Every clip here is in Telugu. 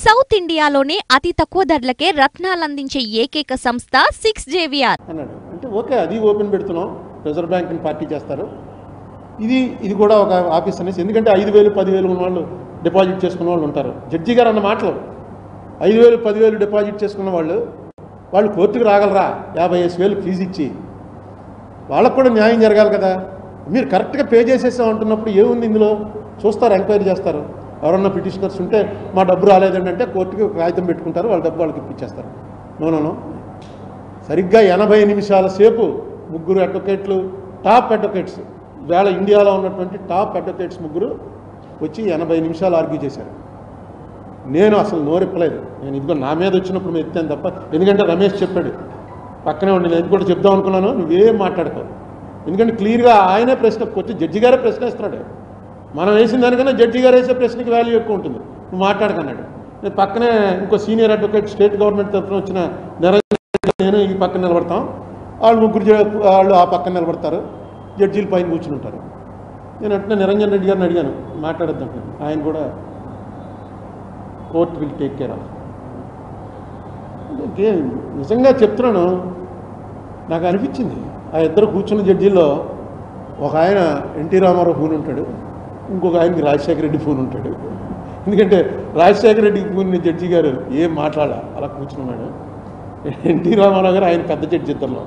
సౌత్ ఇండియాలోనే అతి తక్కువ ధరలకే రత్నాలందించే ఏకైక సంస్థ 6JVR అన్నాడు. అంటే ఓకే, అది ఓపెన్ పెడుతున్నాం, రిజర్వ్ బ్యాంక్ని పార్టీ చేస్తారు, ఇది కూడా ఒక ఆఫీస్ అనేసి. ఎందుకంటే 5,000 10,000 ఉన్న వాళ్ళు డిపాజిట్ చేసుకున్న వాళ్ళు ఉంటారు. జడ్జి గారు అన్న మాటలు 5,000 10,000 డిపాజిట్ చేసుకున్న వాళ్ళు కోర్టుకు రాగలరా? 50,000 ఫీజు ఇచ్చి వాళ్ళకు కూడా న్యాయం జరగాలి కదా. మీరు కరెక్ట్గా పే చేసేసాం అంటున్నప్పుడు ఏముంది ఇందులో? చూస్తారు, ఎంక్వైరీ చేస్తారు. ఎవరన్నా పిటిషనర్స్ ఉంటే మా డబ్బు రాలేదండి అంటే కోర్టుకి ఒక కాగితం పెట్టుకుంటారు, వాళ్ళ డబ్బు వాళ్ళకి ఇప్పించేస్తారు. నో సరిగ్గా 80 నిమిషాల సేపు ముగ్గురు అడ్వకేట్లు, టాప్ అడ్వకేట్స్, వేళ ఇండియాలో ఉన్నటువంటి టాప్ అడ్వకేట్స్ ముగ్గురు వచ్చి 80 నిమిషాలు ఆర్గ్యూ చేశారు. నేను అసలు నోరెప్పలేదు. నేను ఇదిగో నా మీద వచ్చినప్పుడు మేము ఎత్తాను తప్ప, ఎందుకంటే రమేష్ చెప్పాడు పక్కనే ఉండి, నేను కూడా చెప్దాం అనుకున్నాను, నువ్వేం మాట్లాడుకో. ఎందుకంటే క్లియర్గా ఆయనే ప్రశ్న వచ్చి జడ్జి గారే ప్రశ్న ఇస్తున్నాడు. మనం వేసిన దానికన్నా జడ్జి గారు వేసే ప్రశ్నకి వాల్యూ ఎక్కువ ఉంటుంది, నువ్వు మాట్లాడకన్నాడు. నేను పక్కనే ఇంకో సీనియర్ అడ్వకేట్ స్టేట్ గవర్నమెంట్ తరఫున వచ్చిన నేను ఈ పక్కన నిలబడతాం, వాళ్ళు ముగ్గురు వాళ్ళు ఆ పక్కన నిలబడతారు, జడ్జీల పైన కూర్చుని ఉంటారు. నేను అంటే నిరంజన్ రెడ్డి గారిని అడిగాను మాట్లాడొద్దంటే, ఆయన కూడా court will take care of. నిజంగా చెప్తున్నాను, నాకు అనిపించింది ఆ ఇద్దరు కూర్చున్న జడ్జీల్లో ఒక ఆయన ఎన్టీ రామారావు ఫోన్ ఉంటాడు, ఇంకొక ఆయనకి రాజశేఖర రెడ్డి ఫోన్ ఉంటాడు. ఎందుకంటే రాజశేఖర రెడ్డికి ఫోన్ జడ్జి గారు ఏం మాట్లాడాల అలా కూర్చున్నాడు. ఎన్టీ రామారావు గారు ఆయన పెద్ద జడ్జి ఇద్దరులో.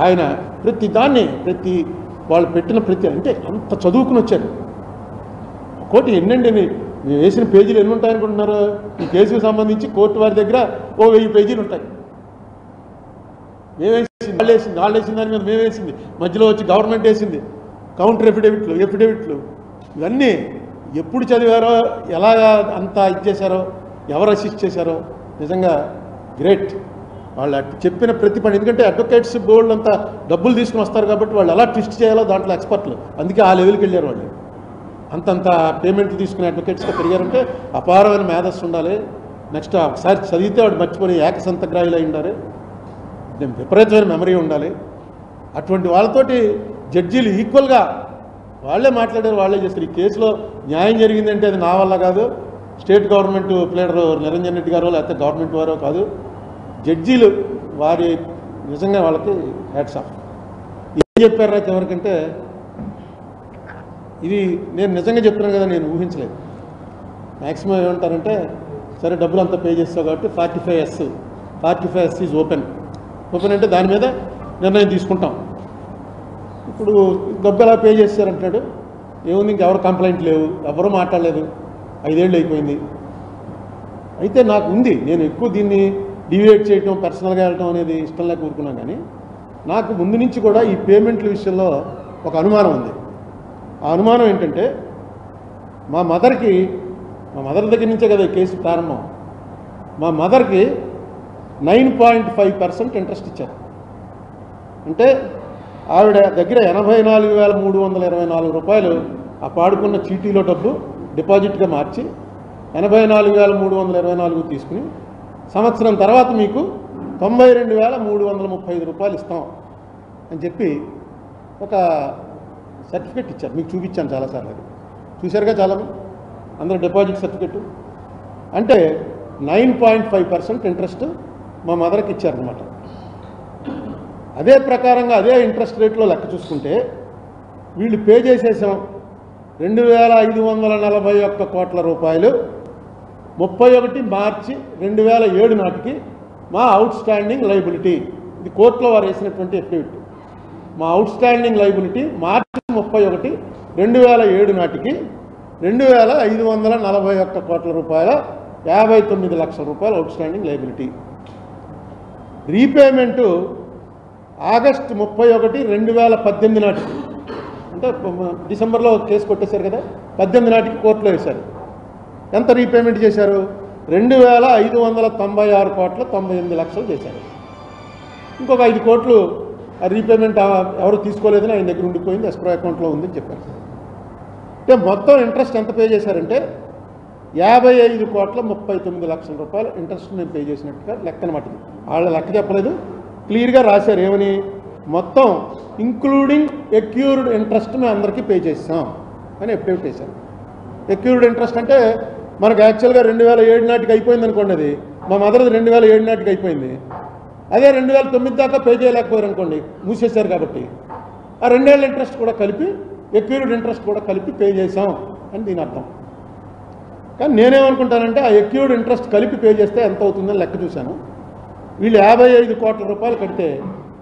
ఆయన ప్రతి వాళ్ళు పెట్టిన అంటే అంత చదువుకుని వచ్చారు. కోర్టు ఎన్నండి మేము వేసిన పేజీలు ఎన్ని ఉంటాయనుకుంటున్నారు? ఈ కేసుకు సంబంధించి కోర్టు వారి దగ్గర 1000 పేజీలు ఉంటాయి. మేమేసింది, వాళ్ళు వేసిన దాని మీద మేమేసింది, మధ్యలో వచ్చి గవర్నమెంట్ వేసింది, కౌంటర్ ఎఫిడేవిట్లు ఇవన్నీ ఎప్పుడు చదివారో, ఎలా అంతా ఇచ్చేశారో, ఎవరు అసిస్ట్ చేశారో, నిజంగా గ్రేట్. వాళ్ళు చెప్పిన ప్రతి పని, ఎందుకంటే అడ్వకేట్స్ బోర్డు అంతా డబ్బులు తీసుకుని వస్తారు కాబట్టి వాళ్ళు ఎలా ట్విస్ట్ చేయాలో దాంట్లో ఎక్స్పర్ట్లు, అందుకే ఆ లెవెల్కి వెళ్ళారు వాళ్ళు. అంతంత పేమెంట్లు తీసుకునే అడ్వకేట్స్గా పెరిగారంటే అపారమైన మేధస్సు ఉండాలి. నెక్స్ట్ ఒకసారి చదివితే వాడు మర్చిపోయి ఏకసంతగ్రాహిలు అయి ఉండాలి, విపరీతమైన మెమరీ ఉండాలి. అటువంటి వాళ్ళతోటి జడ్జీలు ఈక్వల్గా వాళ్ళే మాట్లాడారు, వాళ్ళే చేస్తారు. ఈ కేసులో న్యాయం జరిగిందంటే అది నా వల్ల కాదు, state government pleader Niranjan Reddy గారో లేకపోతే గవర్నమెంట్ వారో కాదు, జడ్జీలు వారి నిజంగా వాళ్ళకి హ్యాట్స్ ఆఫ్. ఏం చెప్పారు నాకు ఎవరికంటే, ఇది నేను నిజంగా చెప్తున్నాను కదా, నేను ఊహించలేదు. మ్యాక్సిమం ఏమంటారంటే, సరే డబ్బులు అంతా పే చేస్తావు కాబట్టి 45S ఈజ్ ఓపెన్ అంటే దాని మీద నిర్ణయం తీసుకుంటాం. ఇప్పుడు డబ్బు ఎలా పే చేస్తారంటున్నాడు. ఏముంది, ఇంకెవరు కంప్లైంట్ లేవు, ఎవరూ మాట్లాడలేదు, 5 ఏళ్ళు అయిపోయింది. అయితే నాకు ఉంది, నేను ఎక్కువ దీన్ని డివియేట్ చేయటం, పర్సనల్గా వెళ్ళటం అనేది ఇష్టం లేక ఊరుకున్నాను. కానీ నాకు ముందు నుంచి కూడా ఈ పేమెంట్ల విషయంలో ఒక అనుమానం ఉంది. ఆ అనుమానం ఏంటంటే, మా మదర్ దగ్గర నుంచే కదా ఈ కేసు ప్రారంభం. మా మదర్కి 9.5% ఇంట్రెస్ట్ ఇచ్చారు. అంటే ఆవిడ దగ్గర 84,324 రూపాయలు ఆ పాడుకున్న చీటీలో డబ్బు డిపాజిట్గా మార్చి 84,324 తీసుకుని సంవత్సరం తర్వాత మీకు 92,335 రూపాయలు ఇస్తాం అని చెప్పి ఒక సర్టిఫికెట్ ఇచ్చారు. మీకు చూపించాను చాలాసార్లు, అది చూశారుగా చాలామంది, అందరూ డిపాజిట్ సర్టిఫికెట్. అంటే 9.5% ఇంట్రెస్ట్ మా మదర్కి ఇచ్చారనమాట. అదే ప్రకారంగా అదే ఇంట్రెస్ట్ రేట్లో లెక్క చూసుకుంటే వీళ్ళు పే చేసేసాం 2,541 కోట్ల రూపాయలు 31 మార్చి 2007 నాటికి మా అవుట్ స్టాండింగ్ లైబిలిటీ. ఇది కోర్టులో వారు వేసినటువంటి ఎఫిడవిట్. మా అవుట్ స్టాండింగ్ లైబిలిటీ మార్చి 31, 2007 నాటికి 2,541 కోట్ల రూపాయల 59 లక్షల రూపాయలు out standing liability. Repayment August 31, 2018 నాటికి, అంటే డిసెంబర్లో కేసు కొట్టేశారు కదా, 18 నాటికి కోర్టులో వేశారు. ఎంత రీపేమెంట్ చేశారు? 2,596 కోట్ల 98 లక్షలు చేశారు. ఇంకొక 5 కోట్లు ఆ రీపేమెంట్ ఎవరు తీసుకోలేదని ఆయన దగ్గర ఉండిపోయింది, ఎస్క్రో అకౌంట్లో ఉందని చెప్పారు. అంటే మొత్తం ఇంట్రెస్ట్ ఎంత పే చేశారంటే 55,39 లక్షల రూపాయలు ఇంట్రెస్ట్ నేను పే చేసినట్టుగా లెక్క అనమాట. వాళ్ళ లెక్క చెప్పలేదు, క్లియర్గా రాశారు. ఏమని? మొత్తం ఇంక్లూడింగ్ ఎక్యూర్డ్ ఇంట్రెస్ట్ మేము అందరికీ పే చేస్తాం అని ఎఫిడవిట్ వేశారు. ఎక్యూర్డ్ ఇంట్రెస్ట్ అంటే మనకు యాక్చువల్గా 2007 నాటికి అయిపోయింది అనుకోండి, అది మా మదర్ది 2007 నాటికి అయిపోయింది. అదే 2009 దాకా పే చేయలేకపోయారు అనుకోండి, మూసేశారు కాబట్టి ఆ 2 ఏళ్ళ ఇంట్రెస్ట్ కూడా కలిపి, ఎక్యూర్డ్ ఇంట్రెస్ట్ కూడా కలిపి పే చేసాం అని దీని అర్థం. కానీ నేనేమనుకుంటానంటే ఆ ఎక్యూర్డ్ ఇంట్రెస్ట్ కలిపి పే చేస్తే ఎంత అవుతుందని లెక్క చూశాను. వీళ్ళు 55 కోట్ల రూపాయలు కడితే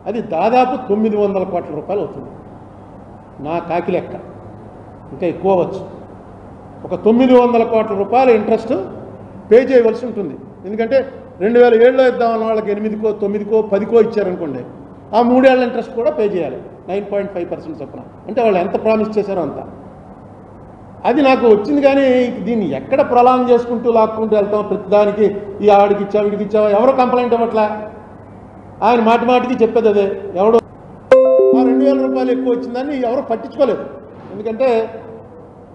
అది దాదాపు 900 కోట్ల రూపాయలు అవుతుంది నా కాకి లెక్క, ఇంకా ఎక్కువ అవ్వచ్చు. ఒక 900 కోట్ల రూపాయల ఇంట్రెస్ట్ పే చేయవలసి ఉంటుంది. ఎందుకంటే 2007లో ఇద్దామన్న వాళ్ళకి 8కో 9కో 10కో ఇచ్చారనుకోండి, ఆ 3 ఏళ్ల ఇంట్రెస్ట్ కూడా పే చేయాలి 9.5% చొప్పున. అంటే వాళ్ళు ఎంత ప్రామిస్ చేశారో అంత. అది నాకు వచ్చింది. కానీ దీన్ని ఎక్కడ ప్రలాంగ్ చేసుకుంటూ లాక్కుంటూ వెళ్తాం, ప్రతిదానికి ఈ ఆడికి ఇచ్చావు వీడికి ఇచ్చావా, ఎవరో కంప్లైంట్ ఇవ్వట్లా. ఆయన మాటి మాటికి చెప్పేది అదే. ఎవడో ఆ 2000 రూపాయలు ఎక్కువ వచ్చిందని ఎవరో పట్టించుకోలేదు. ఎందుకంటే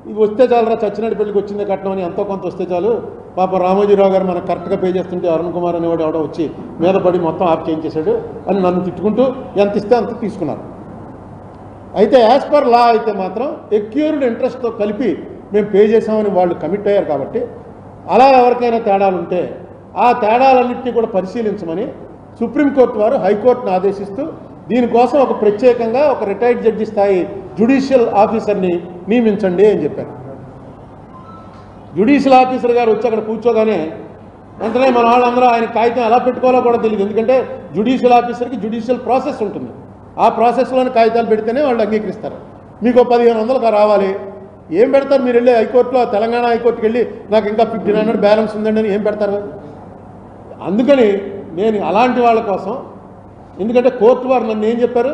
ఇవి వస్తే చాలరా, చచ్చినట్టు పెళ్ళికి వచ్చిందే కట్నం అని ఎంతో కొంత వస్తే చాలు. పాప రామోజీరావు గారు మనకు కరెక్ట్గా పే చేస్తుంటే అరుణ్ కుమార్ అనేవాడు ఎవడో వచ్చి మీద పడి మొత్తం ఆఫ్ చేయించేశాడు అని నన్ను తిట్టుకుంటూ ఎంత ఇస్తే అంత తీసుకున్నారు. అయితే యాజ్ పర్ లా అయితే మాత్రం ఎక్యూర్డ్ ఇంట్రెస్ట్తో కలిపి మేము పే చేసామని వాళ్ళు కమిట్ అయ్యారు. కాబట్టి అలా ఎవరికైనా తేడాలు ఉంటే ఆ తేడాలన్నింటినీ కూడా పరిశీలించమని సుప్రీంకోర్టు వారు హైకోర్టును ఆదేశిస్తూ దీనికోసం ఒక ప్రత్యేకంగా ఒక రిటైర్డ్ జడ్జి స్థాయి జ్యుడిషియల్ ఆఫీసర్ని నియమించండి అని చెప్పారు. జ్యుడిషియల్ ఆఫీసర్ గారు వచ్చి అక్కడ కూర్చోగానే వెంటనే మన వాళ్ళందరూ ఆయన కాగితం ఎలా పెట్టుకోవాలో కూడా తెలియదు. ఎందుకంటే జ్యుడిషియల్ ఆఫీసర్కి జ్యుడిషియల్ ప్రాసెస్ ఉంటుంది. ఆ ప్రాసెస్లోని కాగితాలు పెడితేనే వాళ్ళు అంగీకరిస్తారు. మీకు 1500 రావాలి. ఏం పెడతారు మీరు వెళ్ళి హైకోర్టులో, తెలంగాణ హైకోర్టుకి వెళ్ళి నాకు ఇంకా 1500 బ్యాలెన్స్ ఉందండి అని ఏం పెడతారు? అందుకని నేను అలాంటి వాళ్ళ కోసం, ఎందుకంటే కోర్టు వారు నన్ను ఏం చెప్పారు,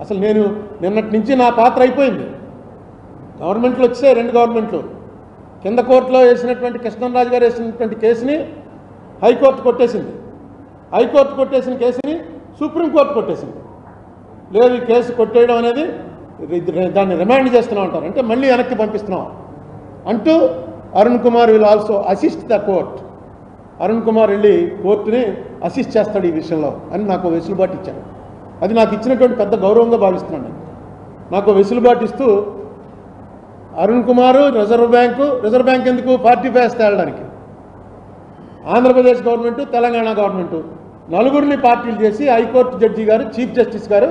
అసలు నేను నిన్నటి నుంచి నా పాత్ర అయిపోయింది. గవర్నమెంట్లు వచ్చాయి, 2 గవర్నమెంట్లు. కింద కోర్టులో వేసినటువంటి కృష్ణంరాజు గారు వేసినటువంటి కేసుని హైకోర్టు కొట్టేసింది. హైకోర్టు కొట్టేసిన కేసుని సుప్రీంకోర్టు కొట్టేసింది. లేదు, ఈ కేసు కొట్టేయడం అనేది దాన్ని రిమాండ్ చేస్తున్నాం అంటారు. అంటే మళ్ళీ వెనక్కి పంపిస్తున్నాం అంటూ Arun Kumar will also assist the court. Arun Kumar వెళ్ళి కోర్టుని అసిస్ట్ చేస్తాడు ఈ విషయంలో అని నాకు వెసులుబాటు ఇచ్చాడు. అది నాకు ఇచ్చినటువంటి పెద్ద గౌరవంగా భావిస్తున్నాను. నాకు వెసులుబాటు ఇస్తూ అరుణ్ కుమారు రిజర్వ్ బ్యాంక్ ఎందుకు పార్టీ ఫేస్ తేలడానికి, ఆంధ్రప్రదేశ్ గవర్నమెంటు తెలంగాణ గవర్నమెంటు నలుగురిని పార్టీలు చేసి high court judge garu, chief justice garu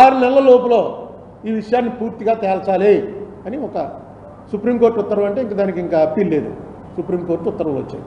6 నెలల లోపల ఈ విషయాన్ని పూర్తిగా తేల్చాలి అని ఒక సుప్రీంకోర్టు ఉత్తర్వు. అంటే ఇంక దానికి ఇంకా అప్పీల్ లేదు, సుప్రీంకోర్టు ఉత్తర్వులు వచ్చాయి.